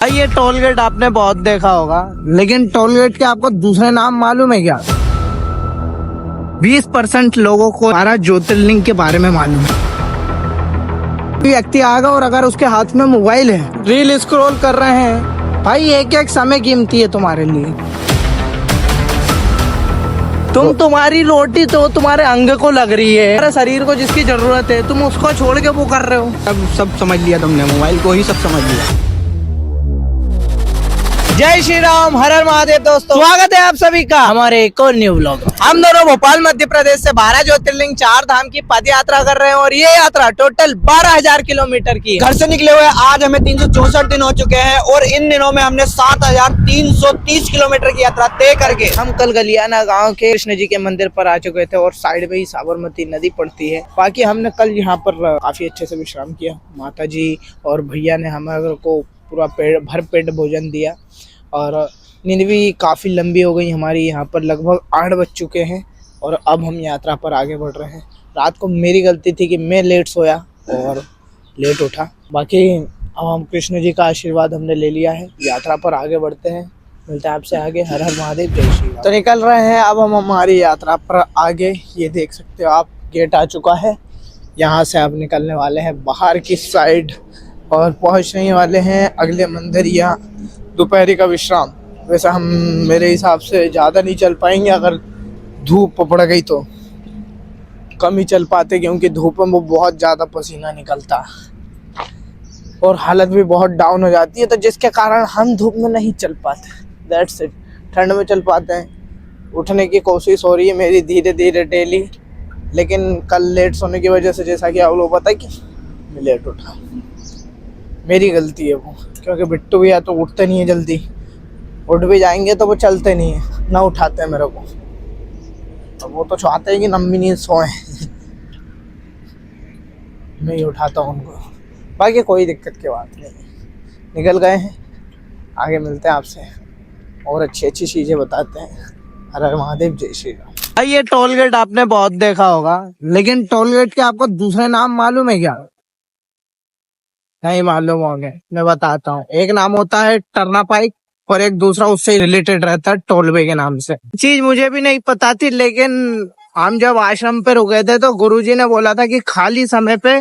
भाई ये toll gate आपने बहुत देखा होगा, लेकिन टोल गेट के आपको दूसरे नाम मालूम है क्या? 20% लोगों को 12 ज्योतिर्लिंग के बारे में मालूम है। कोई व्यक्ति आएगा और अगर उसके हाथ में मोबाइल है, रील स्क्रॉल कर रहे हैं, भाई एक एक समय कीमती है तुम्हारे लिए। तुम्हारी रोटी तो तुम्हारे अंग को लग रही है, तुम्हारे शरीर को जिसकी जरूरत है, तुम उसको छोड़ के वो कर रहे हो। सब समझ लिया तुमने, मोबाइल को ही सब समझ लिया। जय श्री राम, हर हर महादेव। दोस्तों स्वागत है आप सभी का हमारे एक और न्यू व्लॉग। हम दोनों भोपाल मध्य प्रदेश से 12 ज्योतिर्लिंग 4 धाम की पद यात्रा कर रहे हैं और ये यात्रा टोटल 12,000 किलोमीटर की। घर से निकले हुए आज हमें 364 दिन हो चुके हैं और इन दिनों में हमने 7,330 किलोमीटर की यात्रा तय करके हम कल गलियाना गाँव के कृष्ण जी के मंदिर पर आ चुके थे और साइड में ही साबरमती नदी पड़ती है। बाकी हमने कल यहाँ पर काफी अच्छे से विश्राम किया। माता जी और भैया ने हमारे को पूरा भर पेट भोजन दिया और नींद भी काफ़ी लंबी हो गई हमारी। यहाँ पर लगभग 8 बज चुके हैं और अब हम यात्रा पर आगे बढ़ रहे हैं। रात को मेरी गलती थी कि मैं लेट सोया और लेट उठा। बाकी अब हम कृष्ण जी का आशीर्वाद हमने ले लिया है, यात्रा पर आगे बढ़ते हैं। मिलते हैं आपसे आगे। हर हर महादेव, जय श्री राम। तो निकल रहे हैं अब हम हमारी यात्रा पर आगे। ये देख सकते हो आप, गेट आ चुका है। यहाँ से आप निकलने वाले हैं बाहर की साइड और पहुँचने वाले हैं अगले मंदिर या दोपहरी का विश्राम। वैसे हम मेरे हिसाब से ज़्यादा नहीं चल पाएंगे, अगर धूप पड़ गई तो कम ही चल पाते, क्योंकि धूप में वो बहुत ज़्यादा पसीना निकलता और हालत भी बहुत डाउन हो जाती है, तो जिसके कारण हम धूप में नहीं चल पाते। That's it. ठंड में चल पाते हैं। उठने की कोशिश हो रही है मेरी धीरे धीरे डेली, लेकिन कल लेट सोने की वजह से, जैसा कि आप लोग पता है कि मैं लेट उठा, मेरी गलती है वो। क्योंकि बिट्टू भैया तो उठते नहीं है जल्दी, उठ भी जाएंगे तो वो चलते नहीं है, ना उठाते हैं मेरे को। तो वो तो चाहते हैं कि हम भी नहीं सोए, मैं ही उठाता हूँ उनको। बाकी कोई दिक्कत की बात नहीं, निकल गए हैं। आगे मिलते हैं आपसे और अच्छी अच्छी चीज़ें बताते हैं। हर हर महादेव, जय श्री राम। ये टोल गेट आपने बहुत देखा होगा, लेकिन टोल गेट के आपको दूसरे नाम मालूम है क्या? नहीं मालूम होंगे, मैं बताता हूँ। एक नाम होता है टर्ना पाइक और एक दूसरा उससे रिलेटेड रहता है टोलवे के नाम से। चीज मुझे भी नहीं पता थी, लेकिन हम जब आश्रम पे रुके थे तो गुरुजी ने बोला था कि खाली समय पे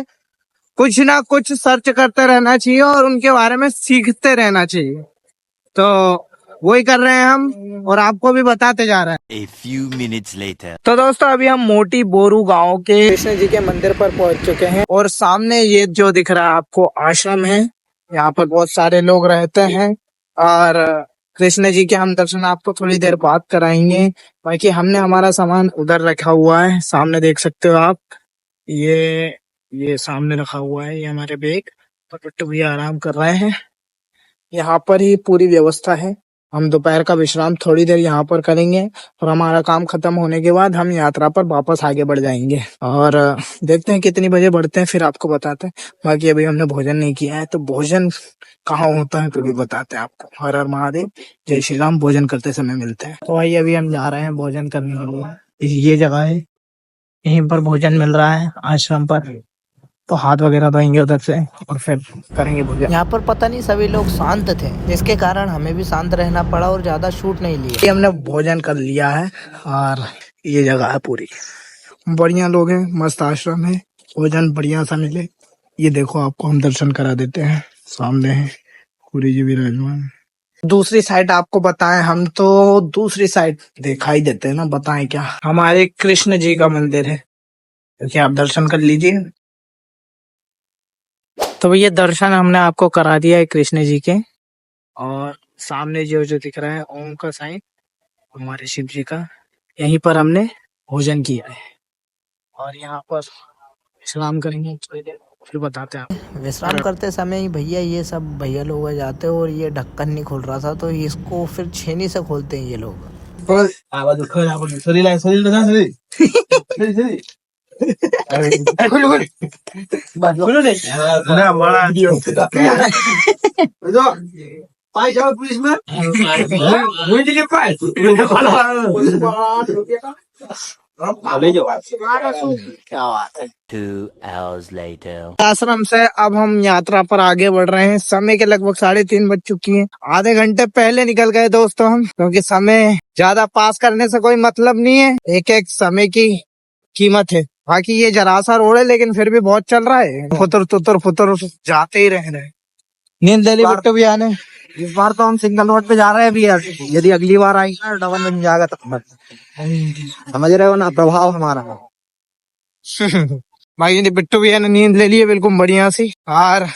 कुछ ना कुछ सर्च करते रहना चाहिए और उनके बारे में सीखते रहना चाहिए। तो वही कर रहे हैं हम और आपको भी बताते जा रहे हैं। A few minutes later. तो दोस्तों अभी हम मोटी बोरू गांव के कृष्ण जी के मंदिर पर पहुंच चुके हैं और सामने ये जो दिख रहा है आपको आश्रम है। यहाँ पर बहुत सारे लोग रहते हैं और कृष्ण जी के हम दर्शन आपको थोड़ी देर बाद कराएंगे। बाकी हमने हमारा सामान उधर रखा हुआ है, सामने देख सकते हो आप। ये सामने रखा हुआ है, ये हमारे बैग। और बिट्टू भैया आराम कर रहे हैं। यहाँ पर ही पूरी व्यवस्था है। हम दोपहर का विश्राम थोड़ी देर यहाँ पर करेंगे और हमारा काम खत्म होने के बाद हम यात्रा पर वापस आगे बढ़ जाएंगे और देखते हैं कितनी बजे बढ़ते हैं, फिर आपको बताते हैं। बाकी अभी हमने भोजन नहीं किया है, तो भोजन कहाँ होता है तो भी बताते हैं आपको। हर हर महादेव, जय श्री राम। भोजन करते समय मिलते हैं। तो भाई अभी हम जा रहे हैं भोजन करने के लिए। ये जगह है, यहीं पर भोजन मिल रहा है आश्रम पर। तो हाथ वगैरह धोएंगे उधर से और फिर करेंगे भोजन। यहाँ पर पता नहीं सभी लोग शांत थे, जिसके कारण हमें भी शांत रहना पड़ा और ज्यादा शूट नहीं लिया। हमने भोजन कर लिया है और ये जगह है पूरी बढ़िया। लोग हैं, मस्त आश्रम है, भोजन बढ़िया सा मिले। ये देखो आपको हम दर्शन करा देते हैं। सामने है पूरी जी विराजमान। दूसरी साइड आपको बताएं, हम तो दूसरी साइड दिखाई देते हैं ना, बताएं क्या। हमारे कृष्ण जी का मंदिर है, क्योंकि आप दर्शन कर लीजिए। तो ये दर्शन हमने आपको करा दिया है कृष्ण जी के, और सामने जो दिख रहा है ओम का साइन हमारे शिव जी का, यहीं पर हमने भोजन किया है और यहाँ पर विश्राम करेंगे थोड़ी देर, फिर बताते हैं आप। विश्राम करते समय ही भैया ये सब भैया लोग आ जाते हैं और ये ढक्कन नहीं खुल रहा था, तो इसको फिर छेनी से खोलते हैं ये लोग। पाय जाओ पुलिस में क्या बात है। 2 hours later. आश्रम से अब हम यात्रा पर आगे बढ़ रहे हैं। समय के लगभग 3:30 बज चुकी है। आधे घंटे पहले निकल गए दोस्तों हम, क्योंकि समय ज्यादा पास करने से कोई मतलब नहीं है। एक एक समय की कीमत है। बाकी ये जरा सा रोड है, लेकिन फिर भी बहुत चल रहा है। फुतर जाते ही रह रहे। नींद ले ली बिट्टू भैया ने। इस बार तो हम सिंगल रोड पे जा रहे हैं भैया। यदि अगली बार आएंगे ना डबल बन जाएगा तो समझ रहे हो ना प्रभाव हमारा। भाई ने बिट्टू भैया ने नींद ले ली है बिल्कुल बढ़िया सी, और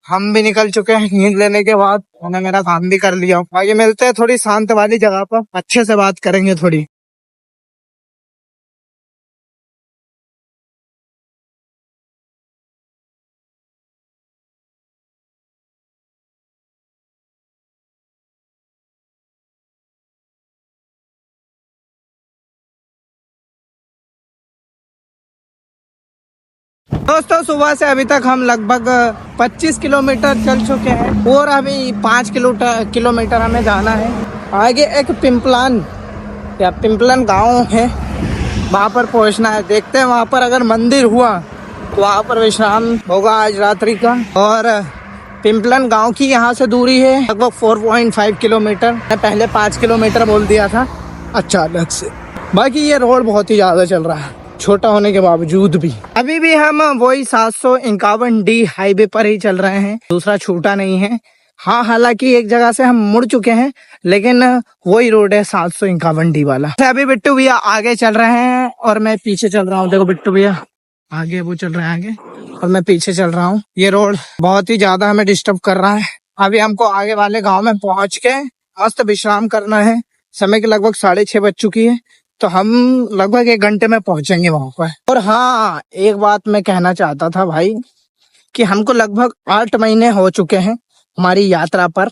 हम भी निकल चुके हैं। नींद लेने के बाद मैंने मेरा काम भी कर लिया। बाकी मिलते हैं थोड़ी शांत वाली जगह पर, अच्छे से बात करेंगे थोड़ी। दोस्तों सुबह से अभी तक हम लगभग 25 किलोमीटर चल चुके हैं और अभी 5 किलोमीटर हमें जाना है। आगे एक पिंपलन गांव है, वहां पर पहुंचना है। देखते हैं वहां पर अगर मंदिर हुआ तो वहां पर विश्राम होगा आज रात्रि का। और पिंपलन गांव की यहाँ से दूरी है लगभग 4.5 किलोमीटर। मैं पहले 5 किलोमीटर बोल दिया था अचानक से। बाकी ये रोड बहुत ही ज्यादा चल रहा है, छोटा होने के बावजूद भी। अभी भी हम वही 751D हाईवे पर ही चल रहे हैं, दूसरा छूटा नहीं है। हाँ, हालांकि एक जगह से हम मुड़ चुके हैं, लेकिन वही रोड है 751D वाला। अभी बिट्टू भैया आगे चल रहे हैं और मैं पीछे चल रहा हूँ। देखो बिट्टू भैया आगे, वो चल रहे हैं आगे और मैं पीछे चल रहा हूँ। ये रोड बहुत ही ज्यादा हमें डिस्टर्ब कर रहा है। अभी हमको आगे वाले गाँव में पहुंच के मस्त विश्राम करना है। समय के लगभग 6:30 बज चुकी है, तो हम लगभग 1 घंटे में पहुंचेंगे वहां पर। और हाँ, एक बात मैं कहना चाहता था भाई, कि हमको लगभग 8 महीने हो चुके हैं हमारी यात्रा पर,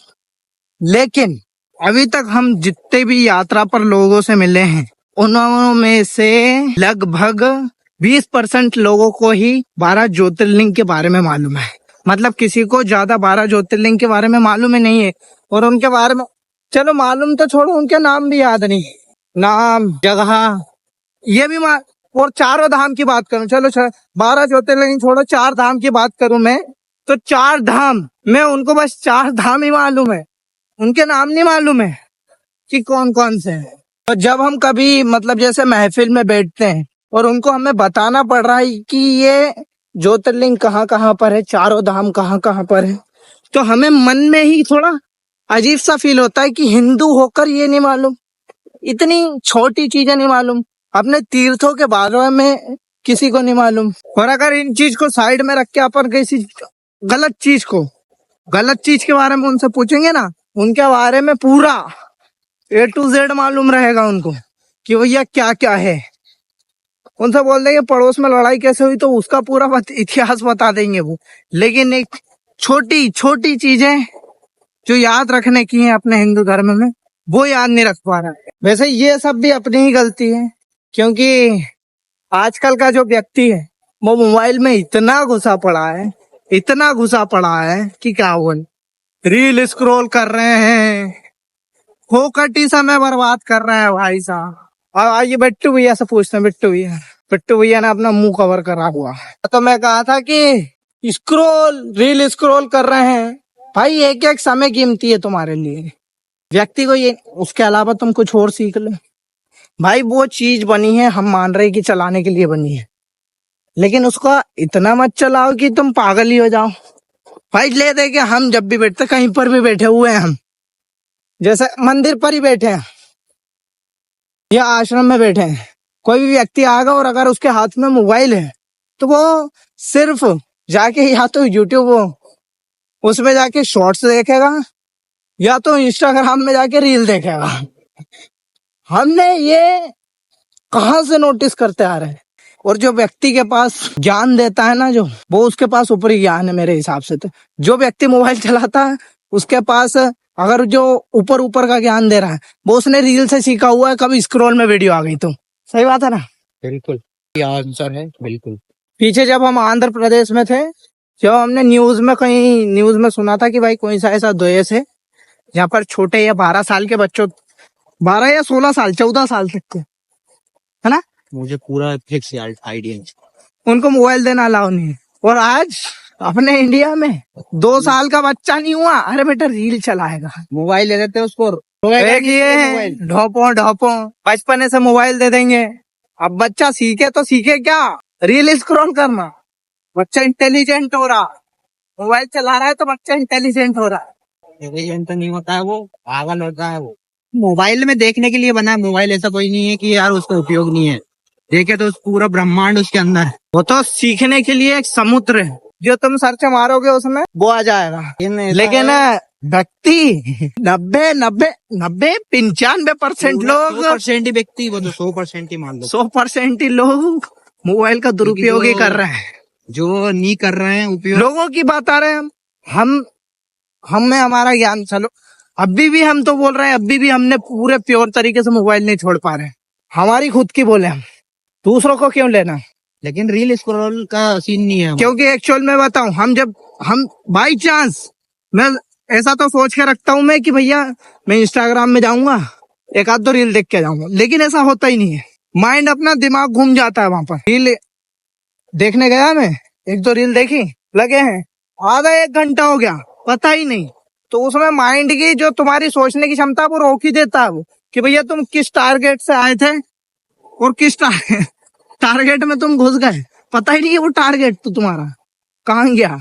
लेकिन अभी तक हम जितने भी यात्रा पर लोगों से मिले हैं, उनमें में से लगभग 20% लोगों को ही 12 ज्योतिर्लिंग के बारे में मालूम है। मतलब किसी को ज्यादा 12 ज्योतिर्लिंग के बारे में मालूम ही नहीं है। और उनके बारे में चलो मालूम तो छोड़ो, उनके नाम भी याद नहीं है। नाम, जगह, ये भी और चारों धाम की बात करूं, चलो 12 ज्योतिर्लिंग छोड़ो, 4 धाम की बात करूं मैं, तो 4 धाम में उनको बस 4 धाम ही मालूम है। उनके नाम नहीं मालूम है कि कौन कौन से हैं। और जब हम कभी मतलब जैसे महफिल में बैठते हैं और उनको हमें बताना पड़ रहा है कि ये ज्योतिर्लिंग कहाँ कहाँ पर है, चारों धाम कहाँ कहाँ पर है, तो हमें मन में ही थोड़ा अजीब सा फील होता है कि हिंदू होकर ये नहीं मालूम, इतनी छोटी चीजें नहीं मालूम, अपने तीर्थों के बारे में किसी को नहीं मालूम। और अगर इन चीज को साइड में रख के अपन किसी गलत चीज के बारे में उनसे पूछेंगे ना, उनके बारे में पूरा A to Z मालूम रहेगा उनको कि भैया क्या क्या है। उनसे बोल देंगे पड़ोस में लड़ाई कैसे हुई, तो उसका पूरा इतिहास बता देंगे वो। लेकिन एक छोटी छोटी चीजें जो याद रखने की है अपने हिंदू धर्म में, वो याद नहीं रख पा रहा है। वैसे ये सब भी अपनी ही गलती है, क्योंकि आजकल का जो व्यक्ति है वो मोबाइल में इतना घुसा पड़ा है कि क्या बोल, रील स्क्रॉल कर रहे हैं, फोकटी समय बर्बाद कर रहे हैं भाई साहब। और आइए बिट्टू भैया से पूछते हैं। बिट्टू भैया ने अपना मुंह कवर करा हुआ है। तो मैं कहा था कि रील स्क्रॉल कर रहे हैं भाई, एक एक समय कीमती है तुम्हारे लिए। व्यक्ति को ये, उसके अलावा तुम कुछ और सीख लो भाई। वो चीज बनी है, हम मान रहे कि चलाने के लिए बनी है, लेकिन उसका इतना मत चलाओ कि तुम पागल ही हो जाओ भाई। ले दे के हम जब भी बैठते, कहीं पर भी बैठे हुए हैं, हम जैसे मंदिर पर ही बैठे हैं या आश्रम में बैठे हैं, कोई भी व्यक्ति आएगा और अगर उसके हाथ में मोबाइल है तो वो सिर्फ जाके या तो यूट्यूब उसमें जाके शॉर्ट्स देखेगा या तो इंस्टाग्राम में जाके रील देखेगा। हमने ये कहाँ से नोटिस करते आ रहे हैं। और जो व्यक्ति के पास ज्ञान देता है ना, जो वो उसके पास ऊपरी ज्ञान है मेरे हिसाब से। तो जो व्यक्ति मोबाइल चलाता है उसके पास अगर जो ऊपर का ज्ञान दे रहा है वो उसने रील से सीखा हुआ है, कभी स्क्रॉल में वीडियो आ गई तो। सही बात है ना? बिल्कुल, ये आंसर है बिल्कुल। पीछे जब हम आंध्र प्रदेश में थे, जब हमने कहीं न्यूज में सुना था कि भाई कोई सा ऐसा देश है जहाँ पर छोटे या 12 साल के बच्चों, 12 या 16 साल 14 साल तक के, है ना, मुझे पूरा फिक्स आइडिया है। उनको मोबाइल देना अलाउ नहीं है। और आज अपने इंडिया में 2 साल का बच्चा नहीं हुआ, अरे बेटा रील चलाएगा। मोबाइल ले लेते हैं उसको, एक ये है, ढोपो ढोपो बचपने से मोबाइल दे देंगे। अब बच्चा सीखे तो सीखे क्या, रील स्क्रॉल करना। बच्चा इंटेलिजेंट हो रहा, मोबाइल चला रहा है तो बच्चा इंटेलिजेंट हो रहा है। इंटेलिजेंट तो नहीं होता है, वो पागल होता है। वो मोबाइल में देखने के लिए बना है मोबाइल, ऐसा कोई नहीं है कि यार उसका उपयोग नहीं है। देखे तो पूरा ब्रह्मांड उसके अंदर है। वो तो सीखने के लिए एक समुद्र है, जो तुम सर्च मारोगे उसमें वो आ जाएगा। लेकिन व्यक्ति 95% लोग 100% ही व्यक्ति, वो तो 100% ही मान लो, 100% ही लोग मोबाइल का दुरुपयोग ही कर रहे हैं। जो नहीं कर रहे हैं उपयोग। लोगों की बात आ रहे हैं हम में हमारा ज्ञान। चलो अभी भी हम तो बोल रहे हैं, अभी भी हमने पूरे प्योर तरीके से मोबाइल नहीं छोड़ पा रहे। हमारी खुद की बोले हम, दूसरों को क्यों लेना। लेकिन रील स्क्रॉल का सीन नहीं है, क्योंकि एक्चुअल में बताऊं, हम बाई चांस, मैं ऐसा तो सोच के रखता हूं मैं कि भैया मैं इंस्टाग्राम में जाऊंगा, एक आध दो रील देख के जाऊंगा, लेकिन ऐसा होता ही नहीं है। माइंड अपना दिमाग घूम जाता है वहां पर। रील देखने गया मैं, एक दो रील देखी, लगे हैं आधा 1 घंटा हो गया, पता ही नहीं। तो उसमें माइंड की जो तुम्हारी सोचने की क्षमता वो रोक ही देता है वो, कि भैया तुम किस टारगेट से आए थे और किस टारगेट में तुम घुस गए, पता ही नहीं है वो टारगेट तो तुम्हारा कहाँ गया।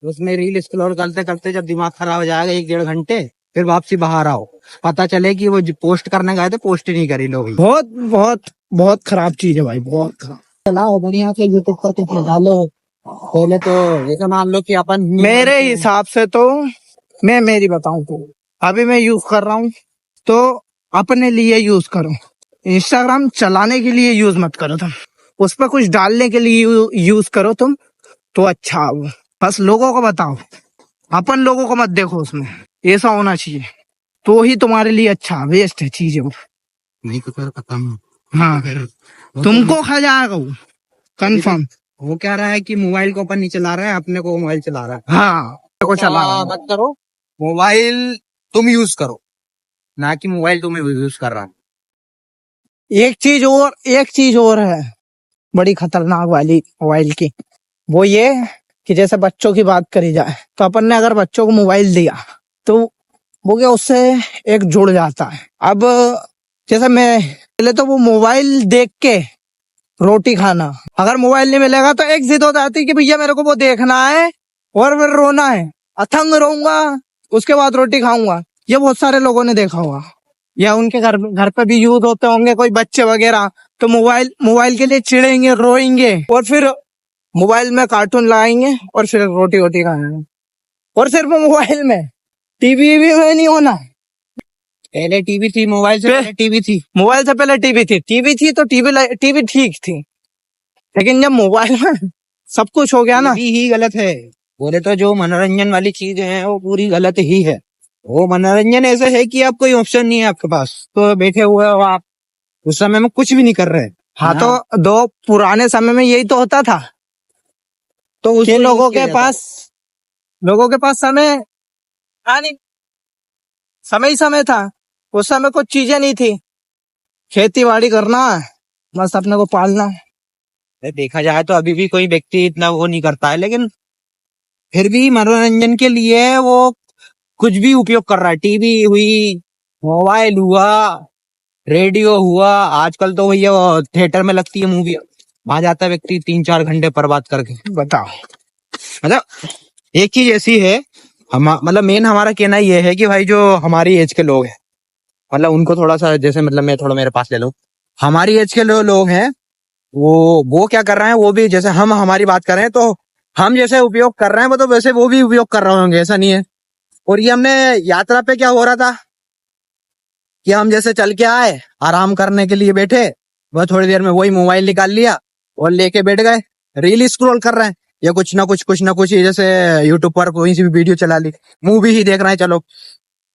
उसमें रील स्क्रॉल करते करते जब दिमाग खराब हो जाएगा 1-1.5 घंटे, फिर वापसी बाहर आओ, पता चले कि वो पोस्ट करने गए थे, पोस्ट ही नहीं करी लोग। बहुत बहुत बहुत खराब चीज है भाई, बहुत खराब। चलाओ बढ़िया से यूट्यूब पर कुछ डालो। पहले तो जैसे मान लो कि अपन मेरे हिसाब से तो मैं मेरी बताऊं तो अभी मैं यूज कर रहा हूँ, तो अपने लिए यूज करो। इंस्टाग्राम चलाने के लिए यूज मत करो तुम, उस पर कुछ डालने के लिए यूज करो तुम, तो अच्छा हो। बस लोगों को बताओ, अपन लोगों को मत देखो उसमें, ऐसा होना चाहिए तो ही तुम्हारे लिए अच्छा। वेस्ट है चीजें वो, नहीं तो फिर खत्म। हाँ तुमको खा जाएगा वो कंफर्म। वो कह रहा है कि मोबाइल को अपन नहीं चला रहा है, अपने को मोबाइल चला रहा है। हाँ को चला रहा है। मत करो, मोबाइल तुम यूज करो, ना कि मोबाइल तुम यूज कर रहा है। एक चीज और है बड़ी खतरनाक वाली मोबाइल की, वो ये कि जैसे बच्चों की बात करी जाए, तो अपन ने अगर बच्चों को मोबाइल दिया तो वो क्या उससे एक जुड़ जाता है। अब जैसे मैं पहले तो वो मोबाइल देख के रोटी खाना, अगर मोबाइल नहीं मिलेगा तो एक जिद हो जाती कि भैया मेरे को वो देखना है और फिर रोना है, अथंग रोऊंगा, उसके बाद रोटी खाऊंगा। ये बहुत सारे लोगों ने देखा होगा, या उनके घर पे भी यूज होते होंगे कोई बच्चे वगैरह, तो मोबाइल के लिए चिढ़ेंगे, रोएंगे, और फिर मोबाइल में कार्टून लगाएंगे और फिर रोटी वोटी खाएंगे। और सिर्फ मोबाइल में, टीवी भी में नहीं होना। पहले टीवी थी, मोबाइल से पहले टीवी थी। मोबाइल से पहले टीवी थी तो टीवी ठीक थी, लेकिन जब मोबाइल में सब कुछ हो गया ना, टीवी ही गलत है। बोले तो जो मनोरंजन वाली चीज है वो पूरी गलत ही है। वो मनोरंजन ऐसा है कि आप कोई ऑप्शन नहीं है आपके पास, तो बैठे हुए हो आप, उस समय में कुछ भी नहीं कर रहे। हाँ तो दो पुराने समय में यही तो होता था, तो उस लोगों के पास समय नहीं, समय ही समय था। उस समय कुछ चीजें नहीं थी, खेती बाड़ी करना, बस अपने को पालना। देखा जाए तो अभी भी कोई व्यक्ति इतना वो नहीं करता है, लेकिन फिर भी मनोरंजन के लिए वो कुछ भी उपयोग कर रहा है। टीवी हुई, मोबाइल हुआ, रेडियो हुआ, आजकल तो भैया थिएटर में लगती है मूवी, वहां जाता है व्यक्ति 3-4 घंटे बर्बाद करके। बताओ, मतलब एक चीज ऐसी है, मतलब मेन हमारा कहना ये है कि भाई जो हमारी एज के लोग हैं, मतलब उनको थोड़ा सा, जैसे मतलब मैं थोड़ा मेरे पास ले लो, हमारी एज के लोग हैं, वो क्या कर रहे हैं, वो भी जैसे हम हमारी बात कर रहे हैं, तो हम जैसे उपयोग कर रहे हैं वो तो वैसे वो भी उपयोग कर रहे होंगे, ऐसा नहीं है। और ये हमने यात्रा पे क्या हो रहा था कि हम जैसे चल के आए, आराम करने के लिए बैठे, वह थोड़ी देर में वही मोबाइल निकाल लिया और लेके बैठ गए, रील स्क्रॉल कर रहे हैं, या कुछ ना कुछ जैसे यूट्यूब पर कोई सी भी वीडियो चला ली, मूवी ही देख रहे हैं, चलो।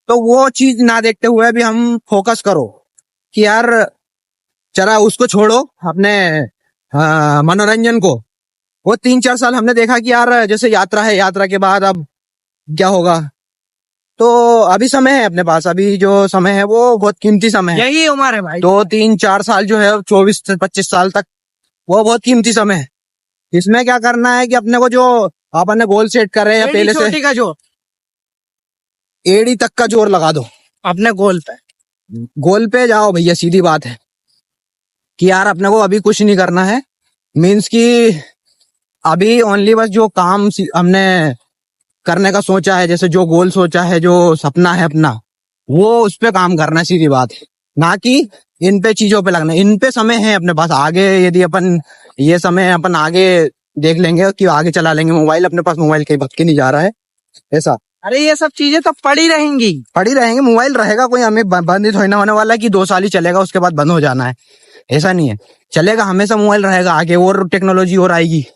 तो वो चीज ना देखते हुए भी हम फोकस करो कि यार चला उसको छोड़ो, अपने मनोरंजन को। वो 3-4 साल हमने देखा कि यार जैसे यात्रा है, यात्रा के बाद अब क्या होगा, तो अभी समय है अपने पास, अभी जो समय है वो बहुत कीमती समय है। यही उम्र है भाई। 2 3 4 साल जो है 24 से 25 साल तक, वो बहुत कीमती समय है। इसमें क्या करना है कि अपने को जो अपन ने गोल सेट कर रहे हैं या एड़ी पहले से, चोटी का जोर एड़ी तक का जोर लगा दो अपने गोल पे। गोल पे जाओ भैया, सीधी बात है कि यार अपने को अभी कुछ नहीं करना है। मीन्स कि अभी ओनली बस जो काम हमने करने का सोचा है, जैसे जो गोल सोचा है, जो सपना है अपना, वो उस पे काम करना है, सीधी बात है। ना कि इन पे चीजों पे लगना। इन पे समय है अपने पास, आगे यदि अपन ये समय अपन आगे देख लेंगे कि आगे चला लेंगे मोबाइल, अपने पास मोबाइल कहीं भटके नहीं जा रहा है ऐसा। अरे ये सब चीजें तो पड़ी रहेंगी। पड़ी रहेंगे, मोबाइल रहेगा, कोई हमें बंद ही थोड़ी ना होने वाला है कि 2 साल ही चलेगा उसके बाद बंद हो जाना है, ऐसा नहीं है। चलेगा, हमेशा मोबाइल रहेगा, आगे और टेक्नोलॉजी और आएगी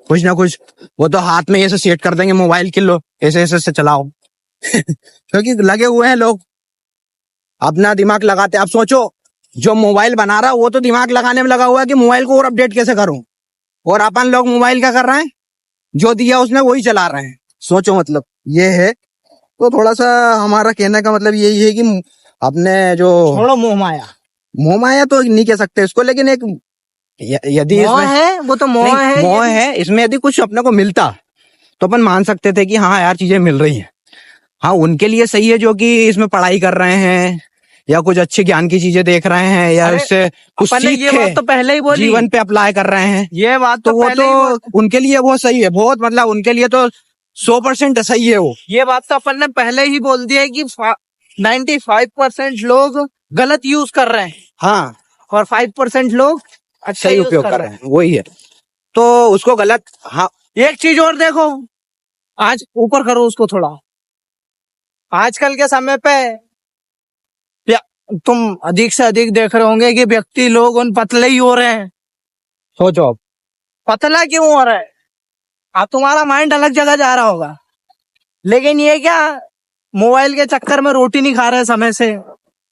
कुछ ना कुछ। वो तो हाथ में ऐसे सेट कर देंगे मोबाइल के, लो ऐसे ऐसे से चलाओ क्योंकि लगे हुए हैं लोग, अपना दिमाग लगाते। आप सोचो, जो मोबाइल बना रहा है वो तो दिमाग लगाने में लगा हुआ है कि मोबाइल को और अपडेट कैसे करूं, और अपन लोग मोबाइल क्या कर रहे हैं, जो दिया उसने वही चला रहे हैं। सोचो, मतलब ये है। तो थोड़ा सा हमारा कहने का मतलब यही है कि अपने जो छोड़ो मोह माया। मोह माया तो नहीं कह सकते इसको, लेकिन एक यदि मोह इसमें है, वो तो मोह नहीं, है। मोह है, इसमें यदि कुछ अपने को मिलता तो अपन मान सकते थे कि हाँ यार चीजें मिल रही हैं। हाँ, उनके लिए सही है जो कि इसमें पढ़ाई कर रहे हैं या कुछ अच्छे ज्ञान की चीजें देख रहे हैं या अरे, इससे कुछ अपन ने सीख ये के बात तो पहले ही बोली, जीवन पे अप्लाई कर रहे हैं, ये बात तो तो वो पहले ही तो उनके लिए बहुत सही है, बहुत मतलब उनके लिए तो 100% सही है वो। ये बात तो अपन ने पहले ही बोल दिया है कि 95% लोग गलत यूज कर रहे हैं हाँ, और 5% लोग अच्छा सही यूज उपयोग कर रहे हैं, वही है। तो उसको गलत, हाँ एक चीज और देखो, आज ऊपर करो उसको थोड़ा। आजकल के समय पे तुम अधिक से अधिक देख रहे होंगे कि व्यक्ति लोग उन पतले ही हो रहे हैं। सोचो अब। पतला क्यों हो रहा है? अब तुम्हारा माइंड अलग जगह जा रहा होगा, लेकिन ये क्या, मोबाइल के चक्कर में रोटी नहीं खा रहे समय से।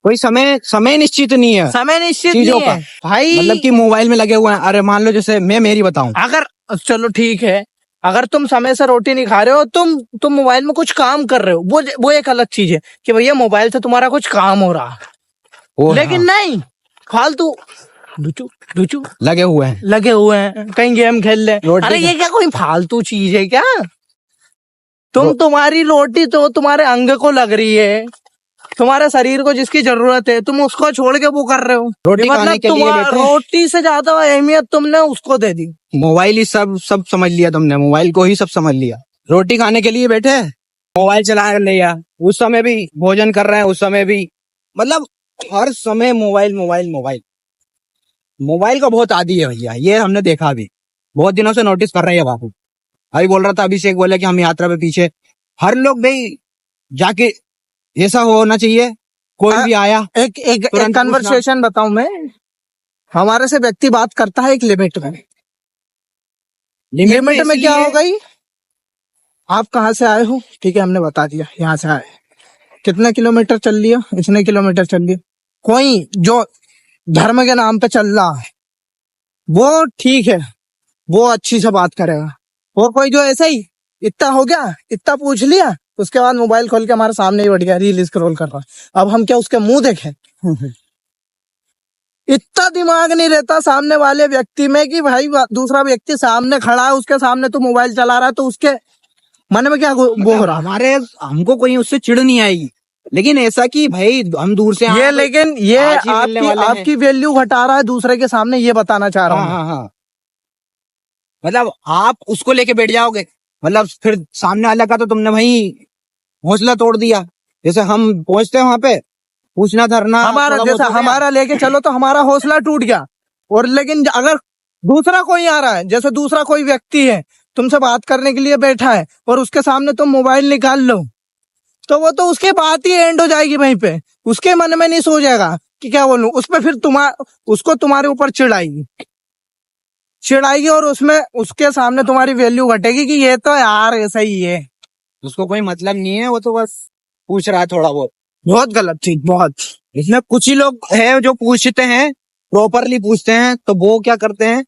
कोई समय समय निश्चित नहीं है समय निश्चित चीजों नहीं का, है भाई। मतलब कि मोबाइल में लगे हुए हैं। अरे मान लो जैसे मैं मेरी बताऊं, अगर चलो ठीक है, अगर तुम समय से रोटी नहीं खा रहे हो, तुम मोबाइल में कुछ काम कर रहे हो, वो एक अलग चीज है कि भैया मोबाइल से तुम्हारा कुछ काम हो रहा, वो लेकिन हाँ, नहीं, फालतू डुचू डुचू लगे हुए हैं लगे हुए हैं, कहीं गेम खेल ले। रोटी अरे ये क्या कोई फालतू चीज है क्या? तुम्हारी रोटी तो तुम्हारे अंग को लग रही है, तुम्हारे शरीर को जिसकी जरूरत है, तुम उसको छोड़ के वो कर रहे हो। रोटी मतलब खाने के लिए बैठे। रोटी से ज्यादा अहमियत तुमने उसको दे दी। मोबाइल ही सब सब समझ लिया तुमने, मोबाइल को ही सब समझ लिया। रोटी खाने के लिए बैठे, मोबाइल चला लिया, उस समय भी भोजन कर रहे हैं, उस समय भी, मतलब हर समय मोबाइल मोबाइल मोबाइल। मोबाइल का बहुत आदी है भैया, ये हमने देखा अभी बहुत दिनों से नोटिस कर रहे हैं बाबू। अभी बोल रहा था अभिषेक, बोले कि हम यात्रा पे पीछे, हर लोग भाई जाके ऐसा होना चाहिए, कोई भी आया एक तुरंत कन्वर्सेशन बताऊं मैं, हमारे से व्यक्ति बात करता है एक लिमिट में। लिमिट में क्या हो गई? आप कहाँ से आए हो? ठीक है, हमने बता दिया यहाँ से आए। कितने किलोमीटर चल लिया? इतने किलोमीटर चल लिया। कोई जो धर्म के नाम पे चल रहा है वो ठीक है, वो अच्छी से बात करेगा, और कोई जो ऐसा ही इतना हो गया, इतना पूछ लिया, उसके बाद मोबाइल खोल के हमारे सामने ही बैठ गया, रील स्क्रॉल कर रहा है। अब हम क्या उसके मुंह देखें? इतना दिमाग नहीं रहता सामने वाले व्यक्ति में कि भाई दूसरा व्यक्ति सामने खड़ा है, उसके सामने तो मोबाइल चला रहा है, तो उसके मन में क्या वो हो रहा? हमारे हमको कोई उससे चिढ़ नहीं आएगी, लेकिन ऐसा कि भाई हम दूर से ये लेकिन ये आपकी वैल्यू घटा रहा है दूसरे के सामने, ये बताना चाह रहा हूँ। हाँ हाँ, मतलब आप उसको लेके बैठ जाओगे, मतलब फिर सामने वाला का तो तुमने वही हौसला तोड़ दिया। जैसे हम पहुंचते हैं वहां पे, पूछना धरना हमारा थोड़ा जैसा बहुत हो गया। हमारा लेके चलो तो हमारा हौसला टूट गया। और लेकिन अगर दूसरा कोई आ रहा है, जैसे दूसरा कोई व्यक्ति है तुमसे बात करने के लिए बैठा है और उसके सामने तुम मोबाइल निकाल लो, तो वो तो उसकी बात ही एंड हो जाएगी वहीं पे, उसके मन में नहीं सो जाएगा कि क्या बोलूं उस पर, फिर उसको तुम्हारे ऊपर चिढ़ाएगी और उसमें उसके सामने तुम्हारी वैल्यू घटेगी कि ये तो यार ऐसा ही है, उसको कोई मतलब नहीं है, वो तो बस पूछ रहा है थोड़ा बहुत। बहुत गलत चीज, बहुत। इसमें कुछ ही लोग हैं जो पूछते हैं, प्रॉपरली पूछते हैं, तो वो क्या करते हैं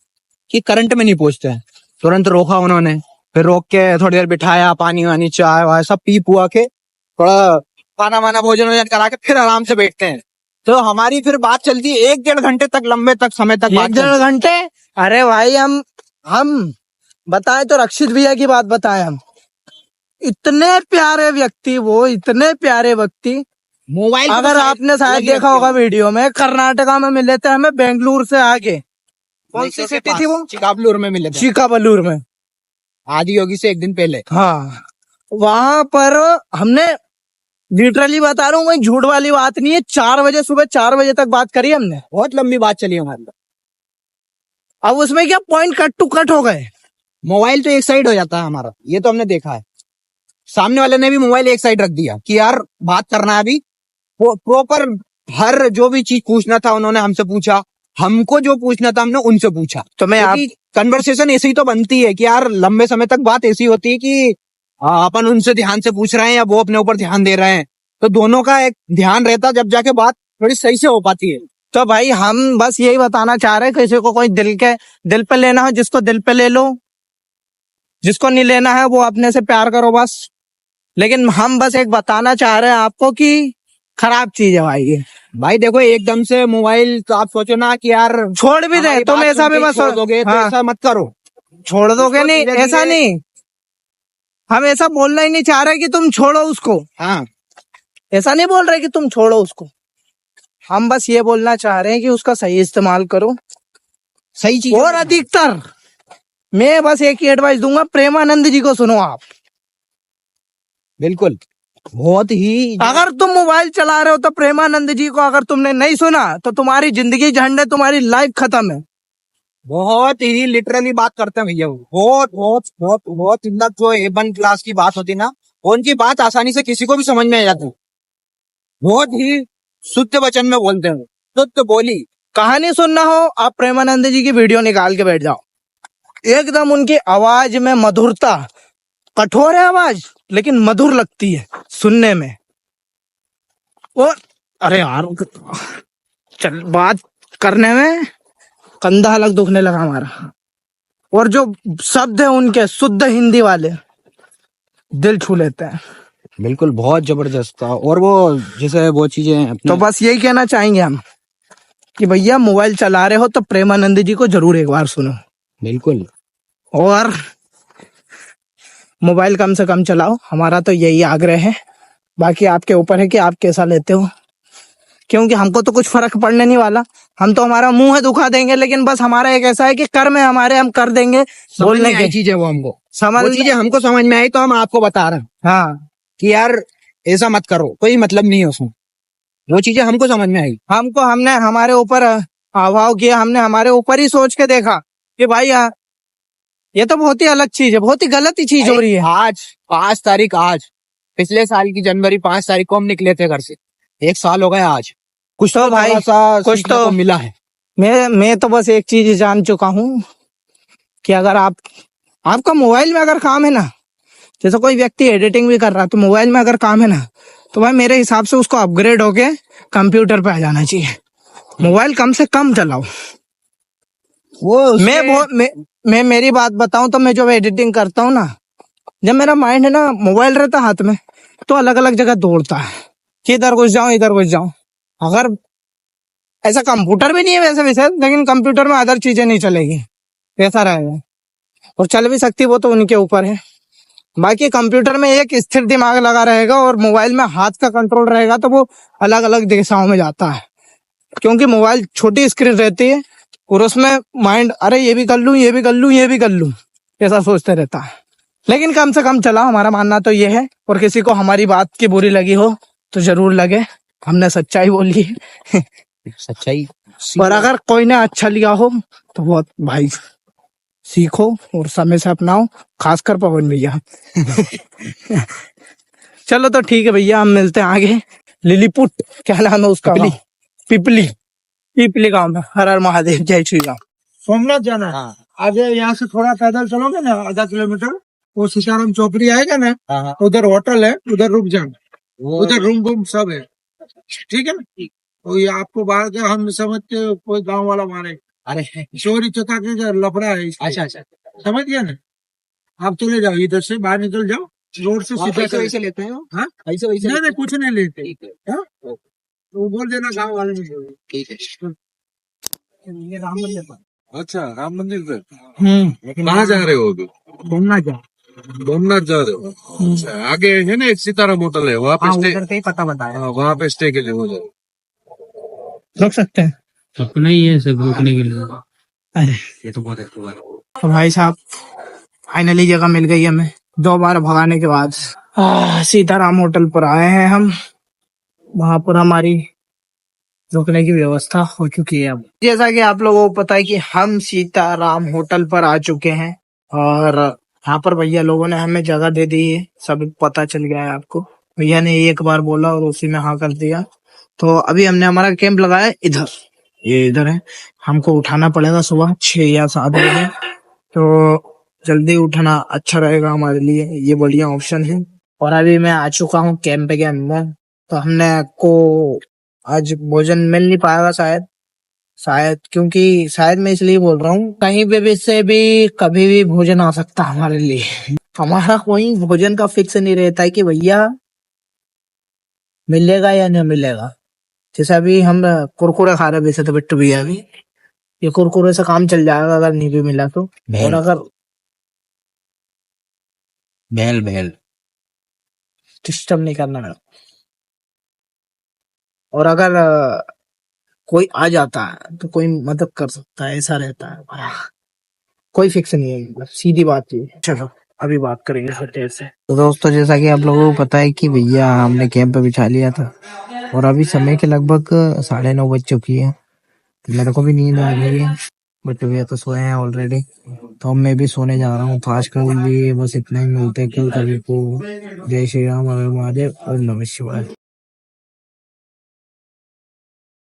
कि करंट में नहीं पूछते हैं, तुरंत रोका उन्होंने, फिर रोक के थोड़ी देर बिठाया, पानी वानी चाय वाय सब पी पुआ के थोड़ा खाना वाना भोजन वोजन करा के फिर आराम से बैठते हैं। तो हमारी फिर बात चलती है 1-1.5 घंटे तक, लंबे तक समय तक बात एक डेढ़ घंटे। अरे भाई हम बताएं तो रक्षित भैया की बात बताएं हम। इतने प्यारे व्यक्ति, वो इतने प्यारे व्यक्ति। मोबाइल पे अगर तो आपने शायद अलग ही देखा लगती होगा है। वीडियो में, कर्नाटका में मिले थे हमें बेंगलुरु से आगे। कौन सी लेके सिटी थी वो? चिकाबलूर में मिले थे, चिकाबलूर में। आदियोगी से 1 दिन पहले। हाँ, वहां पर हमने लिटरली बता रहा हूँ, कोई झूठ वाली बात नहीं है, 4 बजे, सुबह 4 बजे तक बात करी हमने। बहुत लंबी बात चली हमारी। अब उसमें क्या पॉइंट कट टू कट हो गए। मोबाइल तो एक साइड हो जाता है हमारा, ये तो हमने देखा है। सामने वाले ने भी मोबाइल एक साइड रख दिया कि यार बात करना है अभी। वो प्रॉपर हर जो भी चीज पूछना था उन्होंने हमसे पूछा, हमको जो पूछना था हमने उनसे पूछा। तो मैं आप कन्वर्सेशन ऐसी ही तो बनती है कि यार लंबे समय तक बात ऐसी होती है कि अपन उनसे ध्यान से पूछ रहे हैं या वो अपने ऊपर ध्यान दे रहे हैं, तो दोनों का एक ध्यान रहता, जब जाके बात थोड़ी सही से हो पाती है। तो भाई हम बस यही बताना चाह रहे हैं, किसी को कोई दिल पे लेना हो, जिसको दिल पे ले लो, जिसको नहीं लेना है वो अपने से प्यार करो बस। लेकिन हम बस एक बताना चाह रहे हैं आपको कि खराब चीज है भाई ये। भाई देखो, एकदम से मोबाइल तो आप सोचो ना कि यार छोड़ भी दे, हमारी तुम बात ऐसा सुन भी के मत छोड़ दोगे, तो हाँ, ऐसा मत करो। छोड़ दोगे उसको नहीं, धीरे-धीरे- ऐसा नहीं, हम ऐसा बोलना ही नहीं चाह रहे कि तुम छोड़ो उसको। हाँ, ऐसा नहीं बोल रहे कि तुम छोड़ो उसको। हम बस ये बोलना चाह रहे हैं कि उसका सही इस्तेमाल करो, सही चीज। और अधिकतर मैं बस एक ही एडवाइस दूंगा, प्रेमानंद जी को सुनो आप। बिल्कुल, बहुत ही। अगर तुम मोबाइल चला रहे हो तो प्रेमानंद जी को अगर तुमने नहीं सुना तो तुम्हारी जिंदगी झंड है, तुम्हारी लाइफ खत्म है। बहुत ही लिटरली बात करते हैं भैया वो। बहुत बहुत बहुत बहुत मतलब जो A1 क्लास की बात होती ना, उनकी बात आसानी से किसी को भी समझ में आ जाती। बहुत ही शुद्ध वचन में बोलते हैं, शुद्ध बोली। कहानी सुनना हो, आप प्रेमानंद जी की वीडियो निकाल के बैठ जाओ। एकदम उनकी आवाज में मधुरता, कठोर है आवाज लेकिन मधुर लगती है सुनने में। और अरे यार, चल बात करने में कंधा अलग दुखने लगा हमारा। और जो शब्द है उनके शुद्ध हिंदी वाले, दिल छू लेते हैं। बिल्कुल, बहुत जबरदस्त था। और वो जैसे वो चीजें तो बस यही कहना चाहेंगे हम कि भैया मोबाइल चला रहे हो तो प्रेमानंद जी को जरूर एक बार सुनो। बिल्कुल। और मोबाइल कम से कम चलाओ, हमारा तो यही आग्रह है। बाकी आपके ऊपर है कि आप कैसा लेते हो, क्योंकि हमको तो कुछ फर्क पड़ने नहीं वाला। हम तो हमारा मुंह है दुखा देंगे, लेकिन बस हमारा एक ऐसा है कि कर्म है हमारे, हम कर देंगे। बोलने की चीज है वो, हमको समझ, वो चीजें हमको समझ में आई तो हम आपको बता रहे हैं हाँ, कि यार ऐसा मत करो, कोई मतलब नहीं है उसमें। वो चीजें हमको समझ में आई। हमने हमारे ऊपर अभाव किया, हमने हमारे ऊपर ही सोच के देखा कि भाई ये तो बहुत ही अलग चीज है, बहुत ही गलत ही चीज हो रही है। आज 5 तारीख, आज पिछले साल की जनवरी 5 तारीख को हम निकले थे घर से, 1 साल हो गया आज। कुछ तो भाई, थोड़ा सा कुछ सीखने तो को मिला है। मैं तो बस एक चीज जान चुका हूँ कि अगर आपका मोबाइल में अगर काम है ना, जैसे कोई व्यक्ति एडिटिंग भी कर रहा है तो मोबाइल में अगर काम है ना, तो भाई मेरे हिसाब से उसको अपग्रेड होके कंप्यूटर पे आ जाना चाहिए। मोबाइल कम से कम चलाओ। वो मैं मेरी बात बताऊं तो मैं जब एडिटिंग करता हूँ ना, जब मेरा माइंड है ना मोबाइल रहता हाथ में, तो अलग अलग जगह दौड़ता है कि इधर घुस जाऊं इधर घुस जाऊं। अगर ऐसा कंप्यूटर भी नहीं है वैसे विशेष, लेकिन कंप्यूटर में अदर चीजें नहीं चलेगी, ऐसा रहेगा। और चल भी सकती वो तो उनके ऊपर है। बाकी कंप्यूटर में एक स्थिर दिमाग लगा रहेगा और मोबाइल में हाथ का कंट्रोल रहेगा, तो वो अलग अलग दिशाओं में जाता है। क्योंकि मोबाइल छोटी स्क्रीन रहती है और उसमें माइंड अरे ये भी कर लूं ये भी कर लूं ये भी कर लूं, ऐसा सोचते रहता है। लेकिन कम से कम चलाओ, हमारा मानना तो ये है। और किसी को हमारी बात की बुरी लगी हो तो जरूर लगे, हमने सच्चाई बोली है। सच्चाई। और अगर कोई ने अच्छा लिया हो तो बहुत भाई सीखो और समय से अपनाओ, खासकर पवन भैया। चलो तो ठीक है भैया, हम मिलते हैं आगे। लिलीपुट क्या नाम है उसका? पिपली पिपली गांव में। हर हर महादेव, जय श्री राम। सोमनाथ जाना है। हाँ। आगे यहाँ से थोड़ा पैदल चलोगे ना, आधा किलोमीटर, वो सीताराम चौपड़ी आएगा ना, हाँ, उधर होटल है, उधर रुक जाना, वो उधर रूम वूम सब है, ठीक है ना। तो ये आपको बाहर का हम समझते कोई गांव वाला मारे, अरे चोरी चकाके का लफड़ा है इसलिए। अच्छा अच्छा। समझ गया ना। आप चले जाओ, इधर से बाहर निकल जाओ, रोड से सीधा चले। वैसे लेते हैं वो? हाँ? ऐसे वैसे नहीं नहीं कुछ नहीं लेते। ठीक है हाँ? तो वो बोल देना गाँव वाले में बोल। ठीक है। ये राम मंदिर पर। अच्छा राम मंदिर पे लेकिन कहाँ जा रहे हो अभी? घूमना जा। भवनाथ जा रहे हो? अच्छा, आगे है ना एक सीताराम होटल है वहाँ पे हाँ स्टे। उधर का ही पता बताया। हाँ, वहाँ पे स्टे के लिए हो जाए। रुक सकते हैं। अपना ही है सब रुकने के लिए। अरे ये तो बहुत अच्छी बात है। तो भाई साहब फाइनली जगह मिल गई हमें 2 बार भगाने के बाद। सीताराम होटल पर आए हैं हम। वहां पर हमारी रुकने की व्यवस्था हो चुकी है। अब जैसा कि आप लोगों को पता है कि हम सीताराम होटल पर आ चुके हैं और यहाँ पर भैया लोगों ने हमें जगह दे दी है। सब पता चल गया है आपको। भैया ने एक बार बोला और उसी में हाँ कर दिया। तो अभी हमने हमारा कैंप लगाया है इधर। ये इधर है। हमको उठाना पड़ेगा सुबह 6 या 7 बजे। तो जल्दी उठना अच्छा रहेगा हमारे लिए। ये बढ़िया ऑप्शन है। और अभी मैं आ चुका हूँ कैंप के अंदर। तो हमने को आज भोजन मिल नहीं पाएगा शायद क्योंकि शायद मैं इसलिए बोल रहा हूँ कहीं पे से भी कभी भी भोजन आ सकता है हमारे लिए। हमारा कोई भोजन का फिक्स नहीं रहता है कि भैया मिलेगा या नहीं मिलेगा। जैसे अभी हम कुरकुरे खा रहे हैं वैसे तो बिट्टू भैया अभी ये कुरकुरे से काम चल जाएगा अगर नहीं भी मिला तो। और अगर भेल डिस्टर्ब नहीं करना है। और अगर कोई आ जाता है तो कोई मदद कर सकता है ऐसा रहता है। कोई फिक्स नहीं है मतलब सीधी बात ये। चलो अभी बात करेंगे फिर देर से। तो दोस्तों जैसा कि आप लोगों को पता है कि भैया हमने कैंप पे बिछा लिया था और अभी समय के लगभग 9:30 बज चुकी है। मेरे को भी नींद आ गई है बट भैया तो सोए हैं ऑलरेडी। तो अब मैं भी सोने जा रहा हूँ। तो आज के लिए बस इतना ही। मिलते हैं कल। कभी को जय श्री राम, हर हर महादेव और नमः शिवाय।